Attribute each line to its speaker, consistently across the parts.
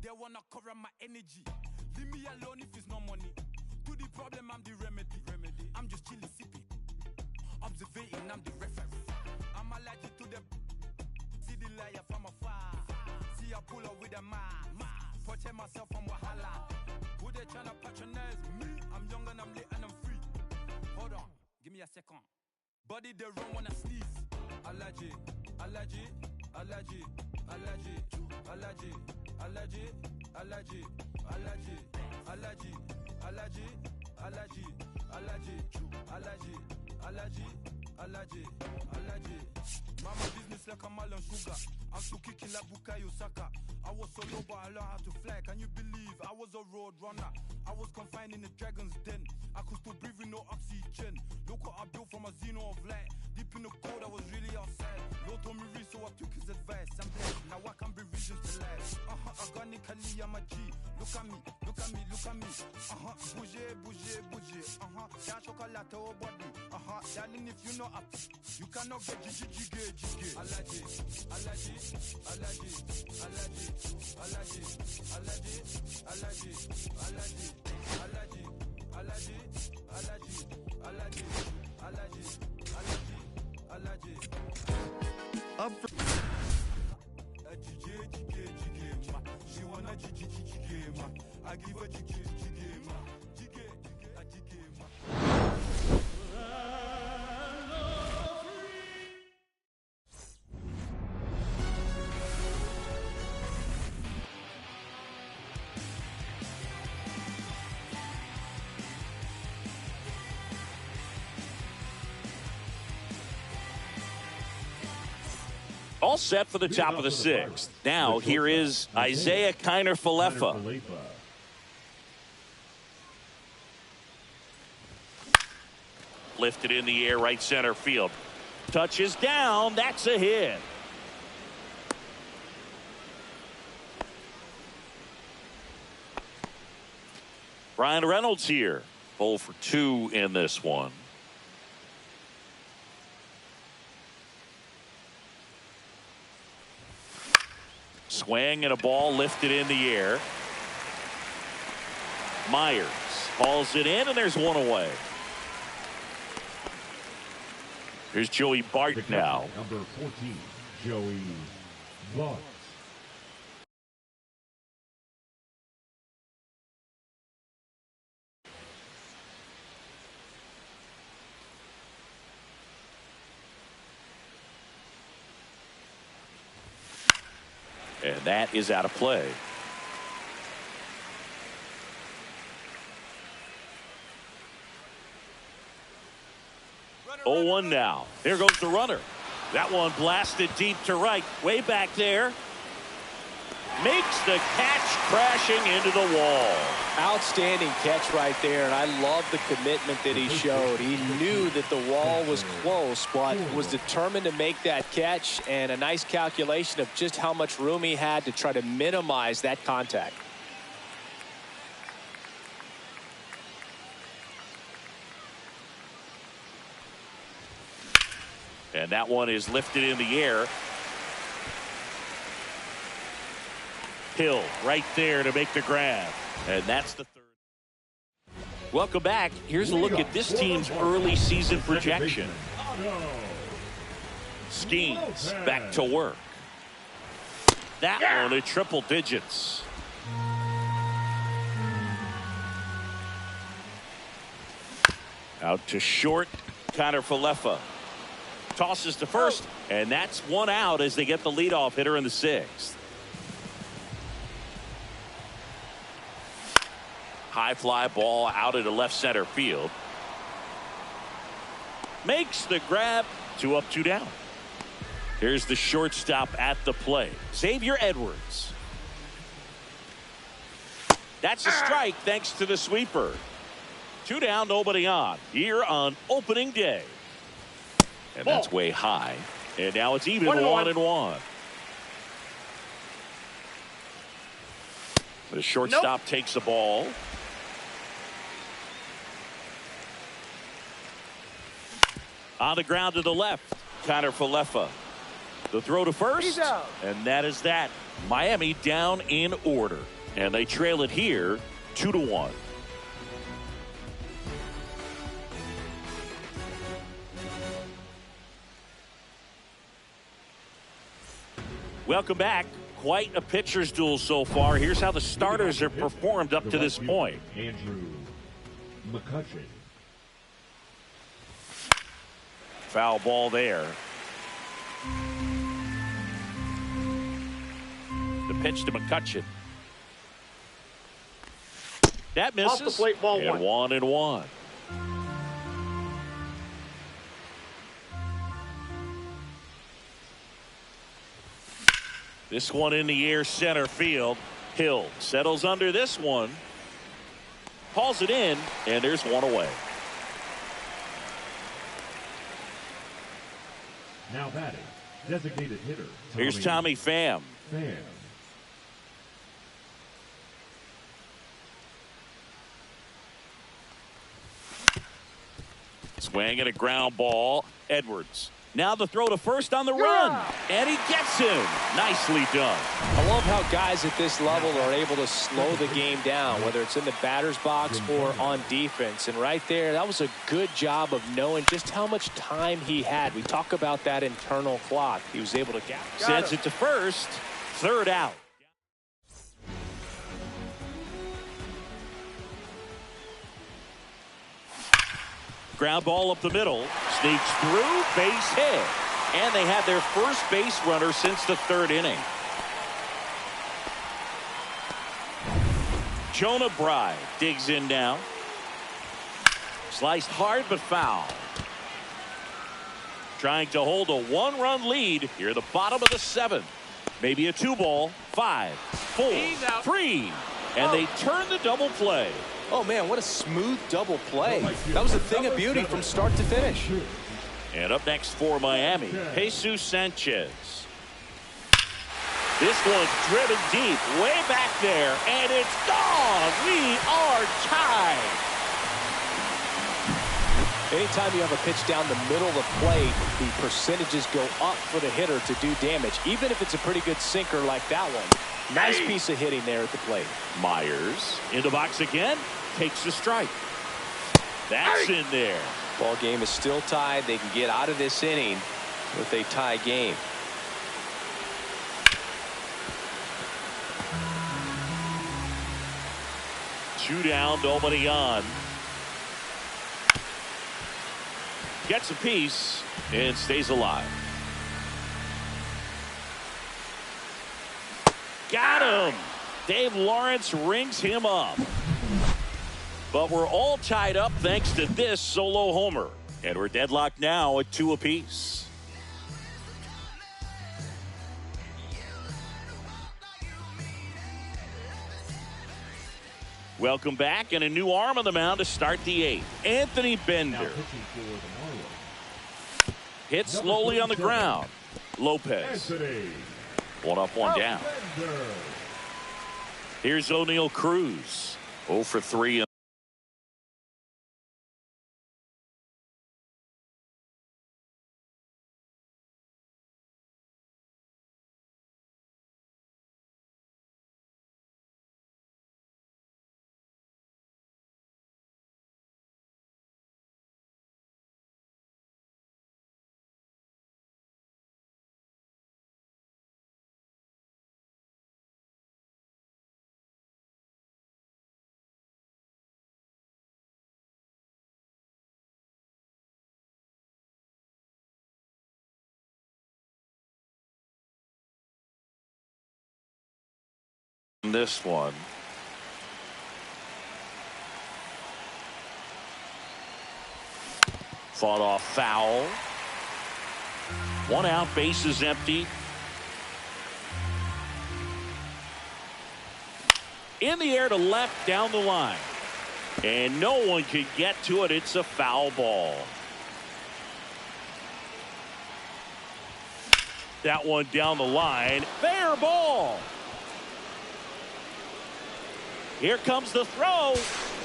Speaker 1: They wanna cover my energy. Leave me alone if it's no money. To the problem, I'm the remedy. I'm just chilling, sipping. Observating, I'm the referee. I'm allergic to the see the liar from afar. See I pull up with a mask. Protect myself from Wahala. Who they tryna patronize me? I'm young and I'm lit and I'm free. Hold on, give me a second. Body they run when I sneeze. Allergy, allergy, allergy, allergy, allergy, allergy, allergy, allergy, allergy, allergy, allergy, allergy, allergy, allergy, allergy, allergy. Mama business like a melon sugar. I'm still kicking like Bukayo Saka. I was so low but I learned how to fly. Can you believe I was a road runner? I was confined in the dragon's den. I could still breathe with no oxygen. Look what I built from a xeno of light. Deep in the cold I was really outside. Lord told me read so I took his advice. I'm blessed, now I can bring visions to life. Organically I'm a G. Look at me, look at me, look at me. Bouger, bouger, bouger. That chocolate or body. Darling if you know up, you cannot get jiggy. Allergy, allergy, allergy, allergy, allergy, allergy, allergy, allergy, allergy, allergy, allergy, allergy, allergy, allergy, allergy. Up for ma. She wanna ma. I give her ma. Ma.
Speaker 2: All set for the top of the sixth. Now here is Isaiah Kiner-Falefa. Lifted in the air, right center field. Touches down. That's a hit. Brian Reynolds here. 0 for 2 in this one. Swing and a ball lifted in the air. Myers hauls it in, and there's one away. Here's Joey Bart now.
Speaker 3: Number 14, Joey Bart.
Speaker 2: And that is out of play. Oh, 1 now. There goes the runner. That one blasted deep to right. Way back there. Makes the catch, crashing into the wall.
Speaker 4: Outstanding catch right there, and I love the commitment that he showed. He knew that the wall was close, but was determined to make that catch, and a nice calculation of just how much room he had to try to minimize that contact.
Speaker 2: And that one is lifted in the air. Hill right there to make the grab. And that's the third. Welcome back. Here's a look at this team's early season projection. Skeens back to work. That one at triple digits. Out to short. Kiner-Falefa tosses to first, and that's one out as they get the leadoff hitter in the sixth. High fly ball out into left center field. Makes the grab. 2 up, 2 down. Here's the shortstop at the plate, Xavier Edwards. That's a strike thanks to the sweeper. 2 down, nobody on here on opening day. And that's way high. And now it's even 1-1. The shortstop takes the ball. On the ground to the left. Kiner-Falefa. The throw to first,
Speaker 4: He's out.
Speaker 2: and that is that. Miami down in order, and they trail it here 2-1. Welcome back. Quite a pitcher's duel so far. Here's how the starters have performed up to this point.
Speaker 3: Andrew McCutchen.
Speaker 2: Foul ball there. The pitch to McCutchen. That misses.
Speaker 5: Off the plate, ball
Speaker 2: and 1-1. This one in the air, center field. Hill settles under this one. Hauls it in, and there's one away.
Speaker 3: Now batting, designated hitter.
Speaker 2: Here's Tommy Pham.
Speaker 3: Pham.
Speaker 2: Swing and a ground ball. Edwards. Now the throw to first on the run. And he gets him. Nicely done.
Speaker 4: I love how guys at this level are able to slow the game down, whether it's in the batter's box or on defense. And right there, that was a good job of knowing just how much time he had. We talk about that internal clock. He was able to get.
Speaker 2: Sends it to first. Third out. Ground ball up the middle. Sneaks through. Base hit. And they had their first base runner since the third inning. Jonah Bride digs in now. Sliced hard but foul. Trying to hold a one-run lead here at the bottom of the seventh. Maybe a 2-ball. 5, 4, 3. And they turn the double play.
Speaker 4: Oh, man, what a smooth double play. That was a thing of beauty from start to finish.
Speaker 2: And up next for Miami, Jesus Sanchez. This one's driven deep, way back there, and it's gone. We are tied.
Speaker 4: Anytime you have a pitch down the middle of the plate, the percentages go up for the hitter to do damage, even if it's a pretty good sinker like that one. Nice piece of hitting there at the plate.
Speaker 2: Myers in the box again, takes a strike. That's in there.
Speaker 4: Ball game is still tied. They can get out of this inning with a tie game.
Speaker 2: Two down, nobody on. Gets a piece and stays alive. Got him. Dave Lawrence rings him up. But we're all tied up thanks to this solo homer. And we're deadlocked now at 2 apiece. Welcome back, and a new arm on the mound to start the 8th. Anthony Bender. Hit slowly on the ground. Lopez. One up, one down. Here's O'Neal Cruz. 0 for 3. This one. Fought off foul. 1 out, base is empty. In the air to left, down the line. And no one could get to it. It's a foul ball. That one down the line. Fair ball. Here comes the throw,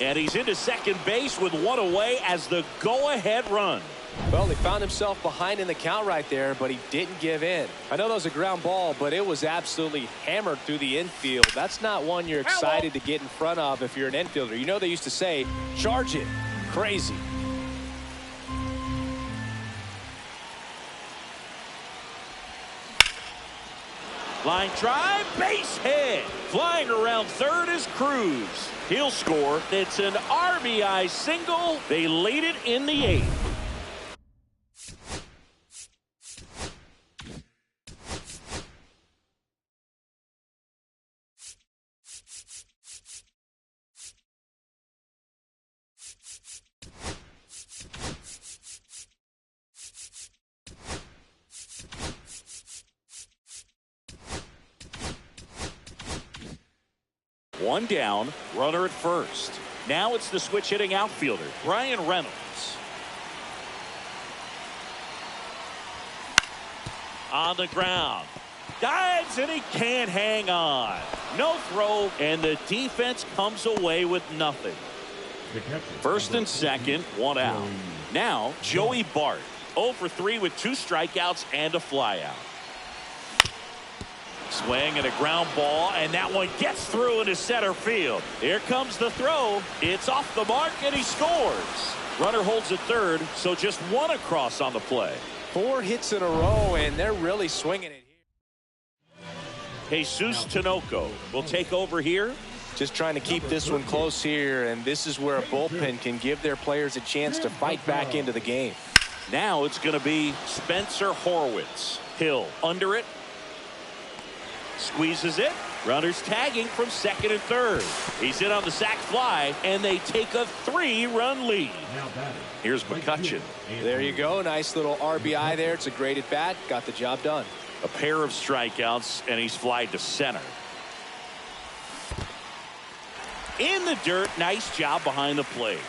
Speaker 2: and he's into second base with 1 away as the go-ahead run.
Speaker 4: Well, he found himself behind in the count right there, but he didn't give in. I know that was a ground ball, but it was absolutely hammered through the infield. That's not one you're excited to get in front of if you're an infielder. You know they used to say, charge it. Crazy.
Speaker 2: Line drive, base hit. Flying around third is Cruz. He'll score. It's an RBI single. They lead it in the 8th. One down, runner at first. Now it's the switch hitting outfielder, Bryan Reynolds. On the ground. Dives and he can't hang on. No throw, and the defense comes away with nothing. First and second, one out. Now, Joey Bart, 0 for 3 with 2 strikeouts and a flyout. Swing and a ground ball, and that one gets through into center field. Here comes the throw. It's off the mark, and he scores. Runner holds at third, so just 1 across on the play.
Speaker 4: 4 hits in a row, and they're really swinging it here.
Speaker 2: Jesus Tinoco will take over here.
Speaker 4: Just trying to keep this one close here, and this is where a bullpen can give their players a chance to fight back into the game.
Speaker 2: Now it's going to be Spencer Horwitz. Hill under it. Squeezes it. Runners tagging from second and third. He's in on the sac fly, and they take a 3-run lead. Here's McCutchen.
Speaker 4: There you go. Nice little RBI there. It's a great at bat. Got the job done.
Speaker 2: A pair of strikeouts, and he's flied to center. In the dirt. Nice job behind the plate.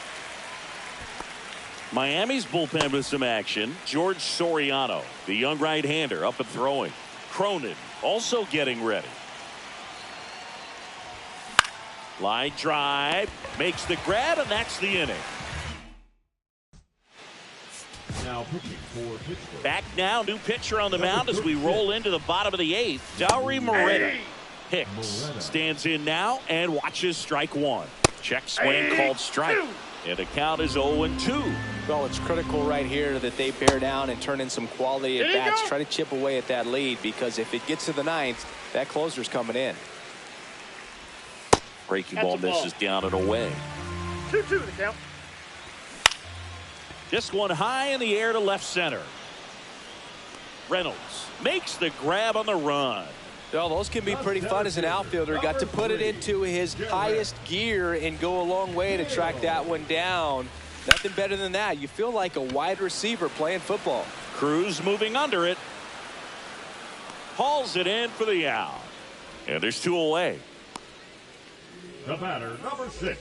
Speaker 2: Miami's bullpen with some action. George Soriano, the young right-hander, up and throwing. Cronin also getting ready. Line drive, makes the grab, and that's the inning.
Speaker 3: Now pitching for Pittsburgh.
Speaker 2: Back now, new pitcher on the mound as we roll into the bottom of the 8th. Dauri Moreta. Hicks stands in now and watches strike 1. Check swing called strike. And the count is 0-2.
Speaker 4: Well, it's critical right here that they bear down and turn in some quality at bats. Try to chip away at that lead, because if it gets to the 9th, that closer's coming in.
Speaker 2: Breaking ball misses down and away.
Speaker 5: 2-2 the count.
Speaker 2: This one high in the air to left center. Reynolds makes the grab on the run.
Speaker 4: Well, those can be pretty fun as an outfielder. Got to put it into his highest gear and go a long way to track that one down. Nothing better than that. You feel like a wide receiver playing football.
Speaker 2: Cruz moving under it. Hauls it in for the out. And there's 2 away.
Speaker 3: The batter, number 6,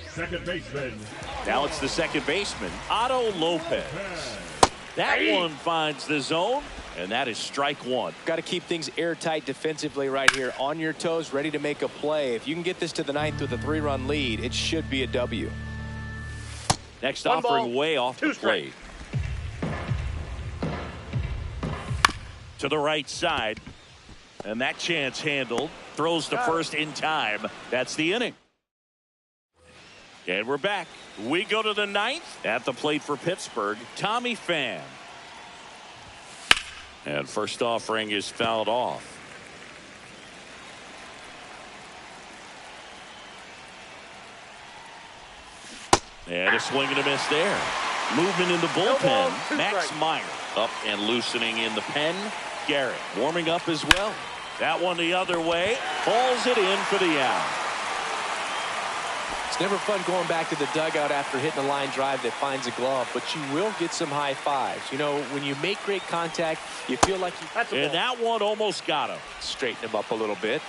Speaker 3: second baseman.
Speaker 2: Now it's the second baseman, Otto Lopez. That one finds the zone, and that is strike 1.
Speaker 4: Got to keep things airtight defensively right here. On your toes, ready to make a play. If you can get this to the 9th with a 3-run lead, it should be a W.
Speaker 2: Next offering way off the plate. To the right side. And that chance handled. Throws to first in time. That's the inning. And we're back. We go to the 9th. At the plate for Pittsburgh, Tommy Pham. And first offering is fouled off. And a swing and a miss there. Movement in the bullpen. Max Meyer up and loosening in the pen. Garrett warming up as well. That one the other way. Hauls it in for the out.
Speaker 4: It's never fun going back to the dugout after hitting a line drive that finds a glove, but you will get some high fives. You know, when you make great contact, you feel like you...
Speaker 2: And that one almost got him.
Speaker 4: Straighten him up a little bit.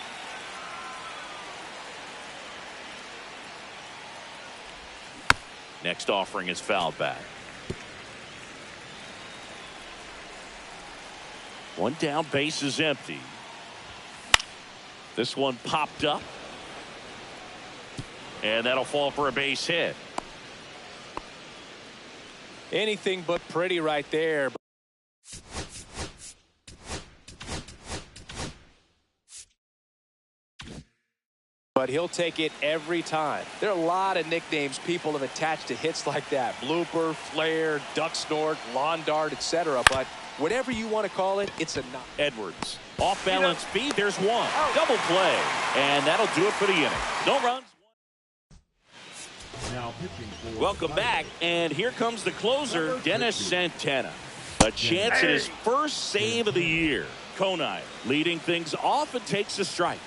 Speaker 2: Next offering is fouled back. One down, base is empty. This one popped up. And that'll fall for a base hit.
Speaker 4: Anything but pretty right there. But he'll take it every time. There are a lot of nicknames people have attached to hits like that. Blooper, flare, duck snort, lawn dart, etc. But whatever you want to call it, it's a knock.
Speaker 2: Edwards. Off balance speed. There's one. Double play. And that'll do it for the inning. No runs.
Speaker 3: Now pitching for
Speaker 2: Welcome back. And here comes the closer, Dennis Santana. A chance at his first save of the year. Conine leading things off and takes a strike.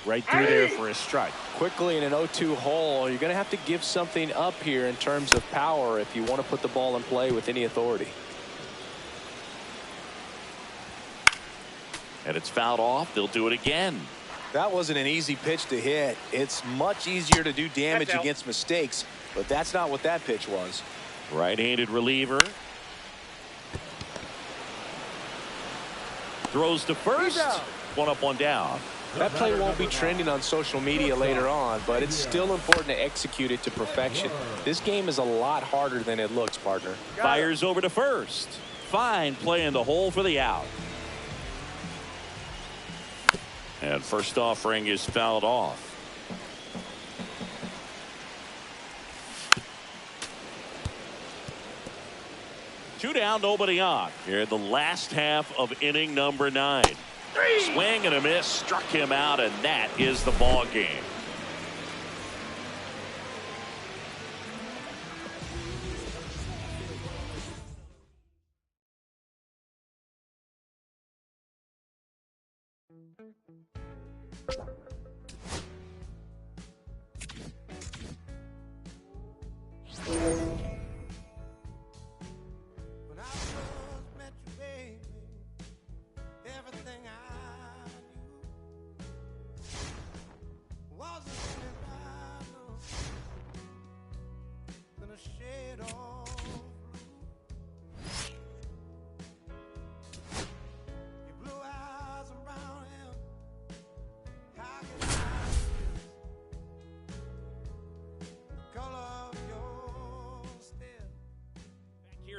Speaker 2: Right through there for a strike.
Speaker 4: Quickly in an 0-2 hole, you're going to have to give something up here in terms of power if you want to put the ball in play with any authority.
Speaker 2: And it's fouled off. They'll do it again.
Speaker 4: That wasn't an easy pitch to hit. It's much easier to do damage against mistakes, but that's not what that pitch was.
Speaker 2: Right-handed reliever. Throws to first. One up, one down.
Speaker 4: That play won't be trending on social media later on, but it's still important to execute it to perfection. This game is a lot harder than it looks, partner.
Speaker 2: Fires over to first. Fine play in the hole for the out. And first offering is fouled off. Two down, nobody on. Here in the last half of inning number 9. Swing and a miss, struck him out, and that is the ball game.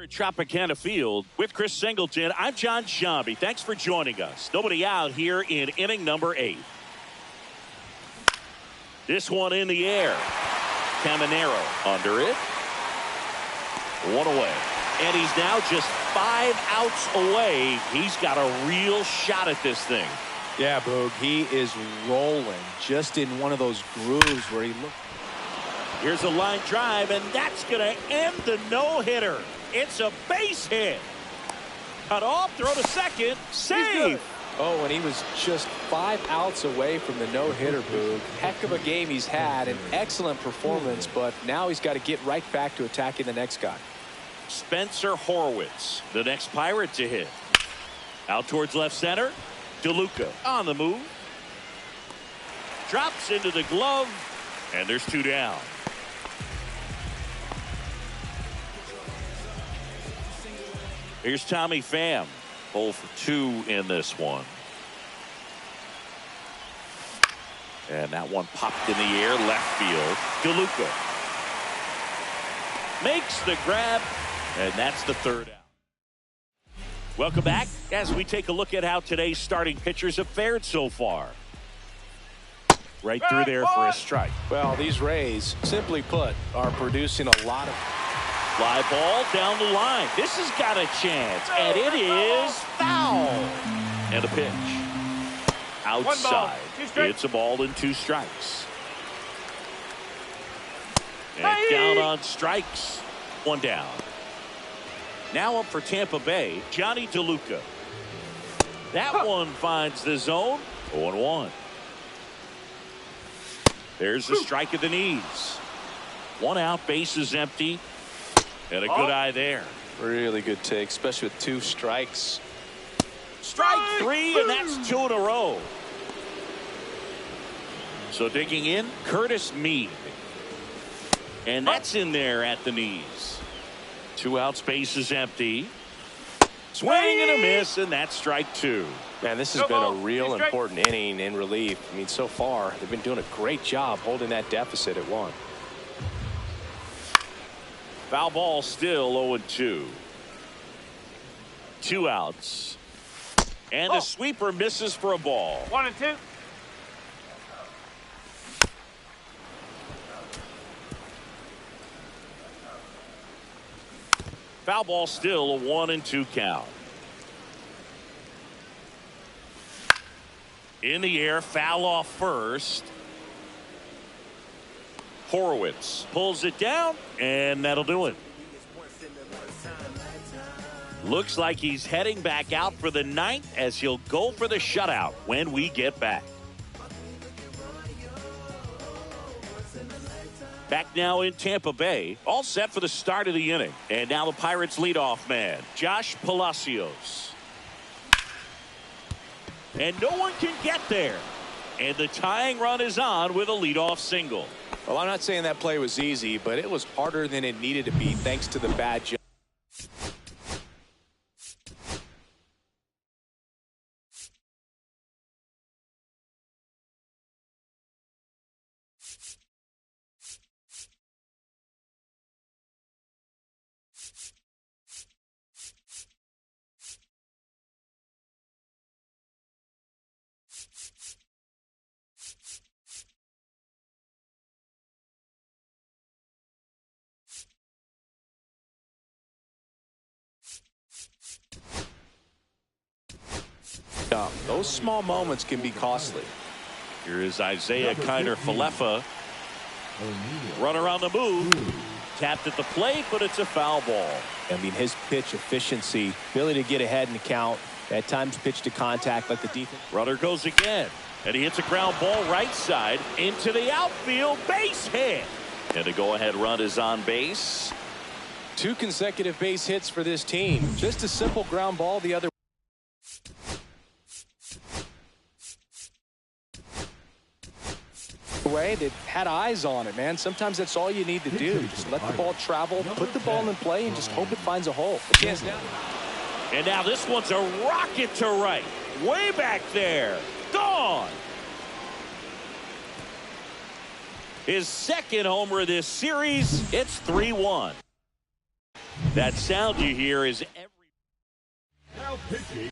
Speaker 2: At Tropicana Field with Chris Singleton, I'm John Sciambi. Thanks for joining us. Nobody out here in inning number 8. This one in the air. Caminero under it. One away. And he's now just 5 outs away. He's got a real shot at this thing.
Speaker 4: Yeah, Boog, he is rolling just in one of those grooves where he looked.
Speaker 2: Here's a line drive, and that's going to end the no-hitter. It's a base hit. Cut off, throw to second, save.
Speaker 4: Oh, and he was just 5 outs away from the no-hitter, Boog. Heck of a game he's had, an excellent performance, but now he's got to get right back to attacking the next guy.
Speaker 2: Spencer Horwitz, the next Pirate to hit. Out towards left center. DeLuca on the move. Drops into the glove, and there's 2 down. Here's Tommy Pham. 0 for 2 in this one. And that one popped in the air, left field. DeLuca makes the grab, and that's the 3rd out. Welcome back as we take a look at how today's starting pitchers have fared so far. Right through there for a strike.
Speaker 4: Well, these Rays, simply put, are producing a lot of...
Speaker 2: Fly ball down the line. This has got a chance, and it is foul. And a pitch. Outside. It's a ball and 2 strikes. And down on strikes. 1 down. Now up for Tampa Bay, Johnny DeLuca. That one finds the zone. 0-1. There's the strike at the knees. 1 out, base is empty. And a good eye there.
Speaker 4: Really good take, especially with 2 strikes.
Speaker 2: Strike 3, and that's 2 in a row. So digging in, Curtis Mead. And that's in there at the knees. 2 outs, base is empty. Swing and a miss, and that's strike 2.
Speaker 4: Man, this has been a real important inning in relief. I mean, so far, they've been doing a great job holding that deficit at 1.
Speaker 2: Foul ball, still 0-2. 2 outs. And the sweeper misses for a ball.
Speaker 5: 1-2.
Speaker 2: Foul ball, still a 1-2 count. In the air, foul off first. Horowitz pulls it down, and that'll do it. Looks like he's heading back out for the ninth as he'll go for the shutout when we get back. Back now in Tampa Bay, all set for the start of the inning. And now the Pirates leadoff man, Josh Palacios. And no one can get there. And the tying run is on with a leadoff single.
Speaker 4: Well, I'm not saying that play was easy, but it was harder than it needed to be thanks to the bad job. Those small moments can be costly.
Speaker 2: Here is Isaiah Kiner-Falefa. Runner on the move. Tapped at the plate, but it's a foul ball.
Speaker 4: I mean, his pitch efficiency, ability to get ahead in the count, at times pitch to contact like the defense.
Speaker 2: Runner goes again, and he hits a ground ball right side into the outfield. Base hit. And a go-ahead run is on base.
Speaker 4: 2 consecutive base hits for this team. Just a simple ground ball the other way. That had eyes on it, man. Sometimes that's all you need to do. Just let the ball travel, put the ball in play, and just hope it finds a hole. A chance now.
Speaker 2: And now this one's a rocket to right. Way back there. Gone. His second homer of this series. It's 3-1. That sound you hear is every.
Speaker 3: Now pitching